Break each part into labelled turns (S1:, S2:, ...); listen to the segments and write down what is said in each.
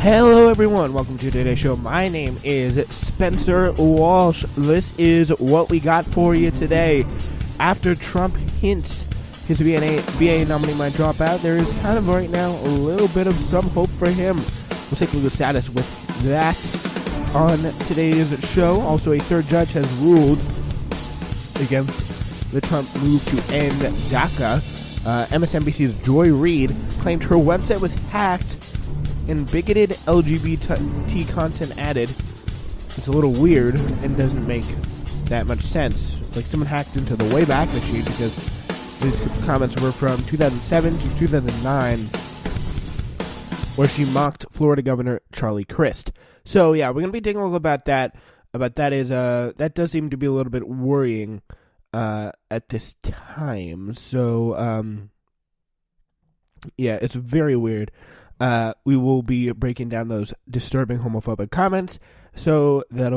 S1: Hello everyone, welcome to today's show. My name is Spencer Walsh. This is what we got for you today. After Trump hints his VA nominee might drop out, there is kind of right now a little bit of some hope for him. We'll take a look at the status with that on today's show. Also, a third judge has ruled against the Trump move to end DACA. MSNBC's Joy Reid claimed her website was hacked and bigoted LGBT content added. It's a little weird and doesn't make that much sense. Like someone hacked into the Wayback Machine because these comments were from 2007 to 2009, where she mocked Florida Governor Charlie Crist. So yeah, we're gonna be taking a look about that. That does seem to be a little bit worrying at this time. So yeah, it's very weird. We will be breaking down those disturbing homophobic comments, so that's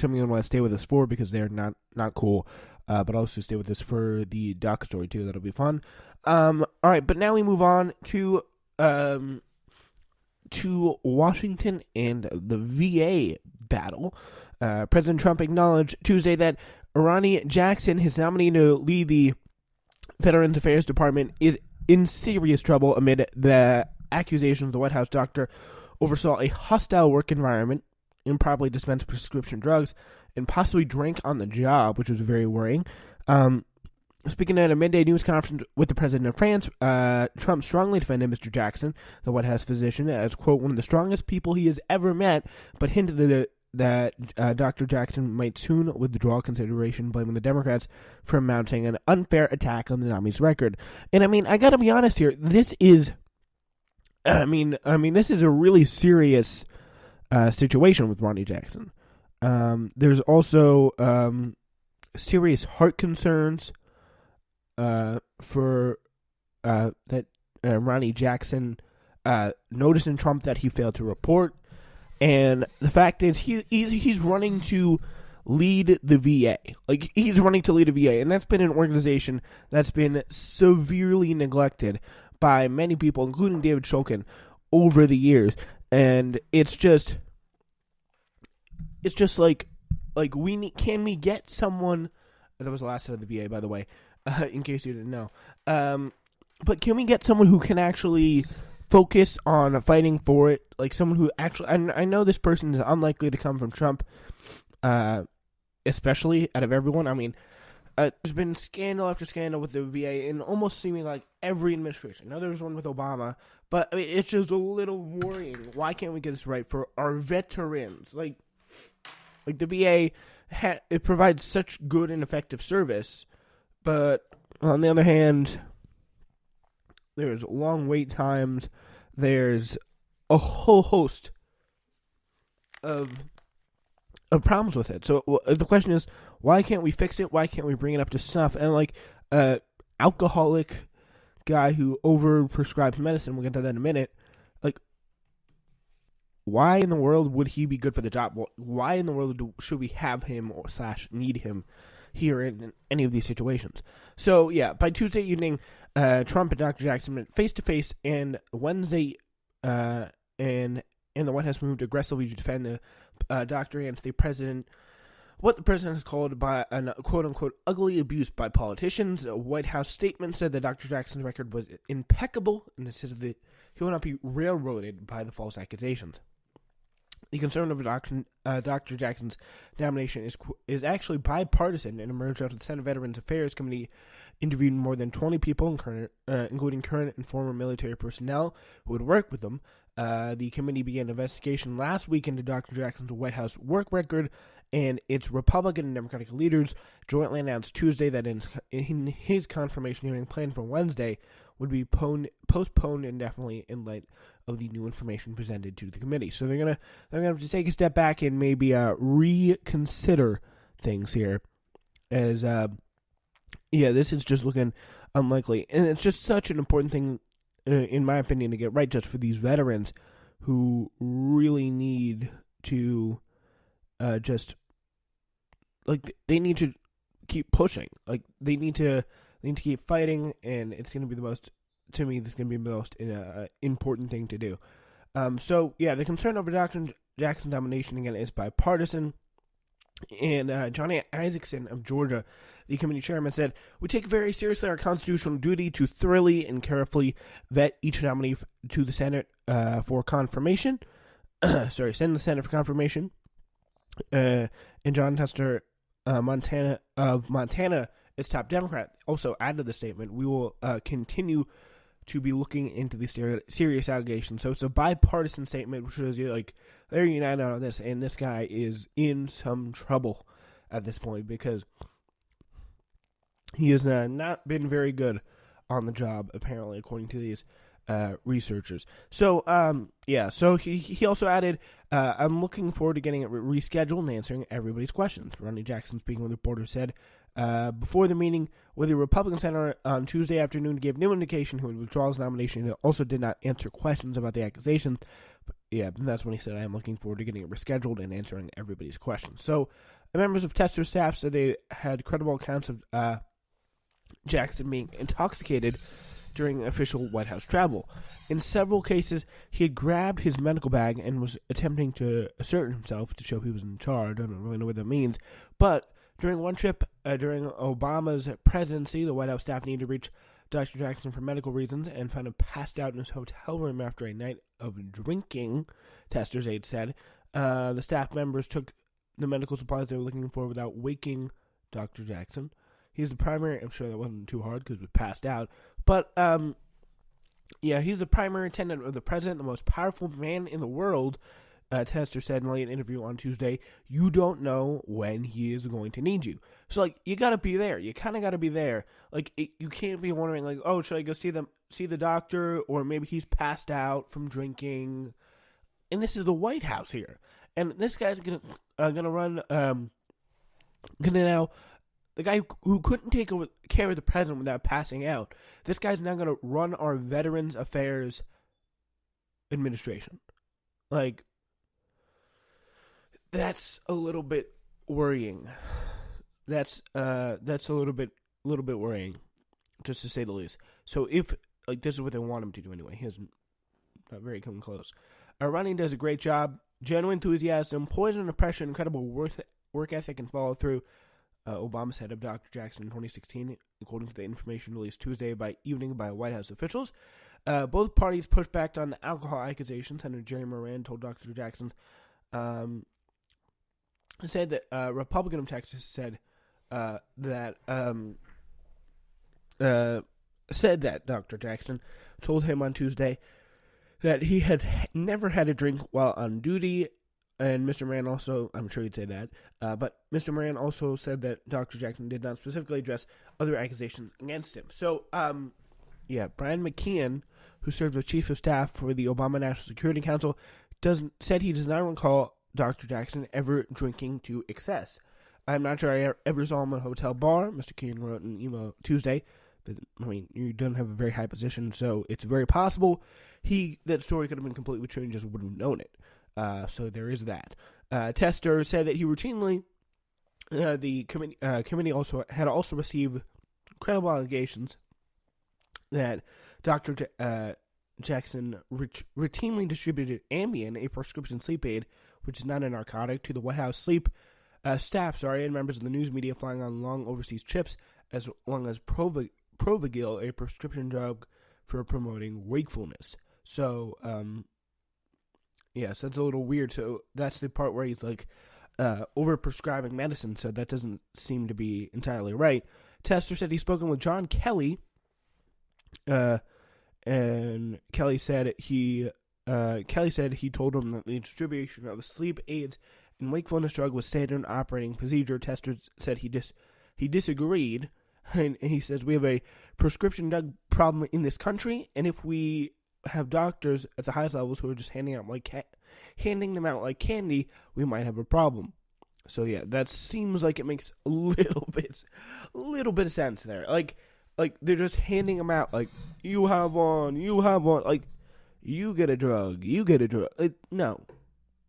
S1: something I want to stay with us for because they're not cool, but also stay with us for the DACA story too. That'll be fun. All right, but now we move on to Washington and the VA battle. President Trump acknowledged Tuesday that Ronny Jackson, his nominee to lead the Veterans Affairs Department, is in serious trouble amid the accusations the White House doctor oversaw a hostile work environment, improperly dispensed prescription drugs, and possibly drank on the job, which was very worrying. Speaking at a midday news conference with the president of France, Trump strongly defended Mr. Jackson, the White House physician, as, quote, one of the strongest people he has ever met, but hinted that Dr. Jackson might soon withdraw consideration, blaming the Democrats for mounting an unfair attack on the nominee's record. And I mean, I gotta be honest here, this is a really serious situation with Ronny Jackson. There's also serious heart concerns for that Ronny Jackson noticed in Trump that he failed to report, and the fact is he's running to lead the VA. Like, he's running to lead a VA, and that's been an organization that's been severely neglected by many people, including David Shulkin, over the years. And it's just like can we get someone? That was the last out of the VA, by the way, in case you didn't know. But can we get someone who can actually focus on fighting for it? Like someone who actually, I know this person is unlikely to come from Trump, especially out of everyone. I mean, there's been scandal after scandal with the VA in almost seeming like every administration. Now there was one with Obama, but I mean, it's just a little worrying. Why can't we get this right for our veterans? Like the VA, it provides such good and effective service, but on the other hand, there's long wait times. There's a whole host of problems with it. So the question is, why can't we fix it? Why can't we bring it up to snuff? And like alcoholic guy who overprescribes medicine, we'll get to that in a minute. Like, why in the world would he be good for the job? Why in the world should we have him or / need him here in any of these situations? So yeah, by Tuesday evening, Trump and Dr. Jackson went face to face, and Wednesday, and the White House moved aggressively to defend the doctor against the president. What the president has called by an quote-unquote ugly abuse by politicians. A White House statement said that Dr. Jackson's record was impeccable, and it says that he will not be railroaded by the false accusations. The concern over Dr. Jackson's nomination is actually bipartisan and emerged after the Senate Veterans Affairs Committee interviewed more than 20 people, including current and former military personnel who would work with them. The committee began an investigation last week into Dr. Jackson's White House work record, and its Republican and Democratic leaders jointly announced Tuesday that in his confirmation hearing planned for Wednesday would be postponed indefinitely in light of the new information presented to the committee. So they're gonna have to take a step back and maybe reconsider things here, as this is just looking unlikely, and it's just such an important thing, in my opinion, to get right, just for these veterans who really need to they need to keep pushing. Like, they need to keep fighting, and it's going to be the most important thing to do. The concern over Dr. Jackson's nomination again is bipartisan. And Johnny Isaacson of Georgia, the committee chairman, said, "We take very seriously our constitutional duty to thoroughly and carefully vet each nominee to the Senate for confirmation." Send the Senate for confirmation. And John Tester, Montana, its top Democrat, also added the statement, "We will continue to be looking into these serious allegations." So it's a bipartisan statement, which shows you, like, they're united on this, and this guy is in some trouble at this point because he has not been very good on the job, apparently, according to these researchers. So he also added, "I'm looking forward to getting it rescheduled and answering everybody's questions." Ronny Jackson, speaking with reporters, said, before the meeting with the Republican Senator on Tuesday afternoon, gave no indication he would withdraw his nomination. He also did not answer questions about the accusations. But that's when he said, "I am looking forward to getting it rescheduled and answering everybody's questions." So, members of Tester's staff said they had credible accounts of Jackson being intoxicated during official White House travel. In several cases, he had grabbed his medical bag and was attempting to assert himself to show he was in charge. I don't really know what that means. But during one trip during Obama's presidency, the White House staff needed to reach Dr. Jackson for medical reasons and found him passed out in his hotel room after a night of drinking, Tester's aide said. The staff members took the medical supplies they were looking for without waking Dr. Jackson. He's the primary, I'm sure that wasn't too hard because we passed out, but he's the primary attendant of the president, the most powerful man in the world, Tester said in a late interview on Tuesday. "You don't know when he is going to need you." So, like, you got to be there. You kind of got to be there. Like, you can't be wondering, like, oh, should I go see the doctor? Or maybe he's passed out from drinking. And this is the White House here. And this guy's gonna run, the guy who couldn't take care of the president without passing out, this guy's now going to run our Veterans Affairs Administration. Like, that's a little bit worrying. That's a little bit worrying, just to say the least. So if, like, this is what they want him to do anyway, he hasn't not very come close. Ronny does a great job, genuine enthusiasm, poise under pressure, incredible work ethic, and follow through. Obama said of Dr. Jackson in 2016, according to the information released Tuesday evening by White House officials. Both parties pushed back on the alcohol accusations. Senator Jerry Moran told Dr. Jackson, said that Republican of Texas said that Dr. Jackson told him on Tuesday that he had never had a drink while on duty. And Mr. Moran also, I'm sure he'd say that, but Mr. Moran also said that Dr. Jackson did not specifically address other accusations against him. So, Brian McKeon, who served as chief of staff for the Obama National Security Council, said he does not recall Dr. Jackson ever drinking to excess. "I'm not sure I ever saw him at a hotel bar," Mr. Keane wrote in an email Tuesday. But, I mean, you don't have a very high position, so it's very possible that story could have been completely true and just wouldn't have known it. So there is that. Tester said that he routinely, the committee also received credible allegations that Dr. Jackson routinely distributed Ambien, a prescription sleep aid, which is not a narcotic, to the White House staff, and members of the news media flying on long overseas trips, as long as Provigil, a prescription drug for promoting wakefulness. So, yes, that's a little weird. So that's the part where he's like over-prescribing medicine, so that doesn't seem to be entirely right. Tester said he's spoken with John Kelly, and Kelly said he told him that the distribution of sleep aids and wakefulness drug was standard operating procedure. Tester said he disagreed, and he says, "We have a prescription drug problem in this country, and if we have doctors at the highest levels who are just handing them out like candy, we might have a problem." So yeah, that seems like it makes a little bit of sense there. Like they're just handing them out like, you have one, like, you get a drug. Like, no,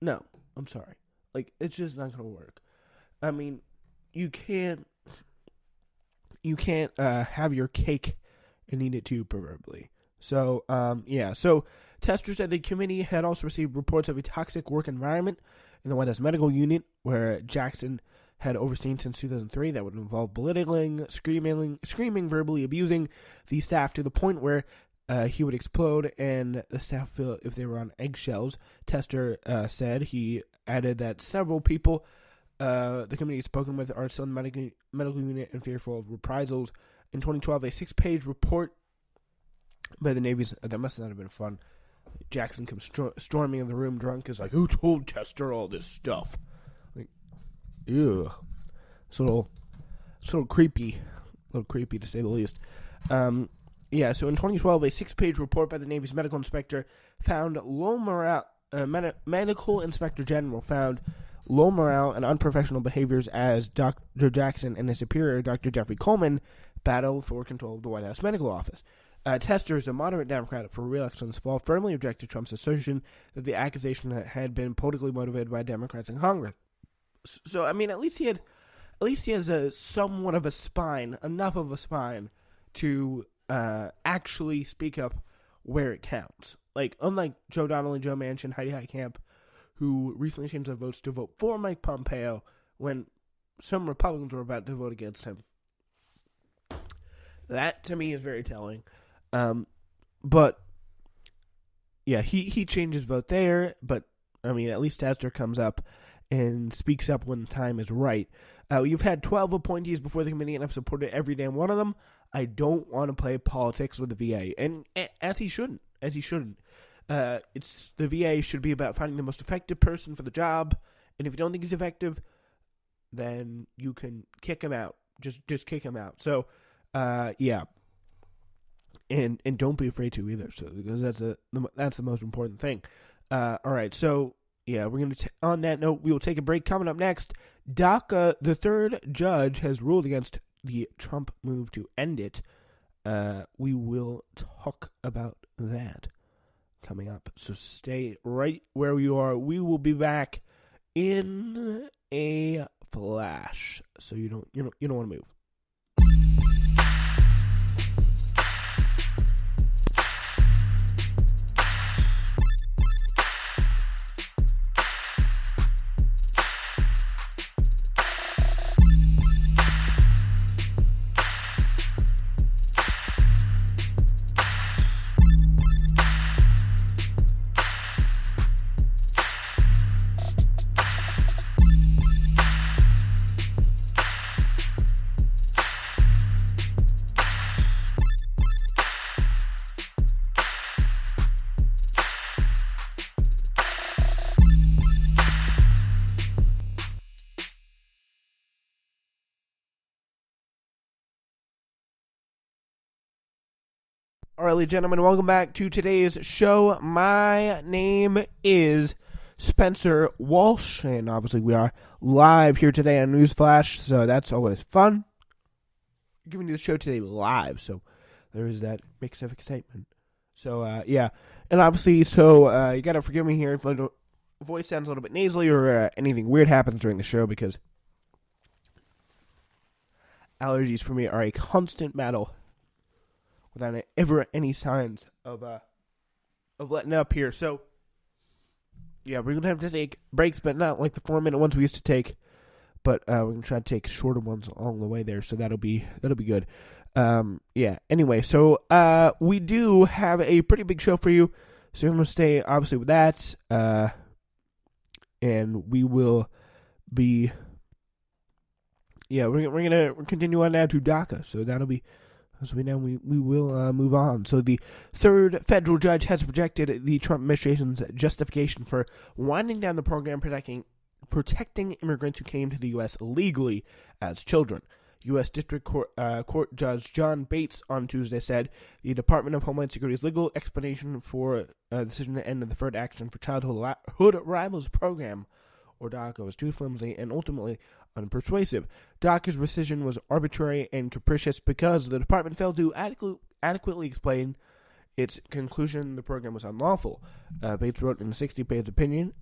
S1: I'm sorry. Like, it's just not gonna work. I mean, you can't have your cake and eat it too, proverbially. So, So, Tester said the committee had also received reports of a toxic work environment in the White House medical unit, where Jackson had overseen since 2003 that would involve belittling, screaming, verbally abusing the staff to the point where he would explode and the staff feel if they were on eggshells. Tester said. He added that several people the committee had spoken with are still in the medical unit and fearful of reprisals. In 2012, a 6-page report by the Navy's, that must not have been fun. Jackson comes storming in the room drunk, is like, who told Tester all this stuff? Like, ew. It's a little creepy. A little creepy, to say the least. So in 2012, a 6-page report by the Navy's medical inspector found low morale, medical inspector general found low morale and unprofessional behaviors as Dr. Jackson and his superior, Dr. Jeffrey Coleman, battled for control of the White House Medical Office. Tester is a moderate Democrat for re-election this fall, firmly objected to Trump's assertion that the accusation had been politically motivated by Democrats in Congress. So, I mean, at least he has a somewhat of a spine, enough of a spine, to actually speak up where it counts. Like, unlike Joe Donnelly, Joe Manchin, Heidi Heitkamp, who recently changed their votes to vote for Mike Pompeo when some Republicans were about to vote against him. That, to me, is very telling. But, yeah, he changed his vote there, but, I mean, at least Tester comes up and speaks up when the time is right. You've had 12 appointees before the committee, and I've supported every damn one of them. I don't want to play politics with the VA, and as he shouldn't. It's the VA should be about finding the most effective person for the job, and if you don't think he's effective, then you can kick him out. Just kick him out. So, and don't be afraid to either. So because that's the most important thing. All right. So yeah, we're gonna on that note, we will take a break. Coming up next, DACA, the third judge, has ruled against the Trump move to end it. We will talk about that coming up. So stay right where you are. We will be back in a flash. So you don't want to move. All right, ladies and gentlemen, welcome back to today's show. My name is Spencer Walsh, and obviously we are live here today on Newsflash, so that's always fun. We're giving you the show today live, so there is that mix of excitement. So, and obviously, you gotta forgive me here if my voice sounds a little bit nasally or anything weird happens during the show, because allergies for me are a constant battle without ever any signs of letting up here. So, yeah, we're going to have to take breaks, but not like the 4-minute ones we used to take. But we're going to try to take shorter ones along the way there, so that'll be good. Anyway, so we do have a pretty big show for you. So I'm going to stay, obviously, with that. And we will be... Yeah, we're going to continue on now to DACA. So that'll be... So we will move on. So the third federal judge has rejected the Trump administration's justification for winding down the program protecting immigrants who came to the U.S. illegally as children. U.S. District Court Judge John Bates on Tuesday said the Department of Homeland Security's legal explanation for the decision to end the Deferred Action for Childhood Arrivals program, or DACA, was too flimsy and ultimately unpersuasive. DACA's rescission was arbitrary and capricious because the department failed to adequately explain its conclusion the program was unlawful. Bates wrote in a 60-page opinion,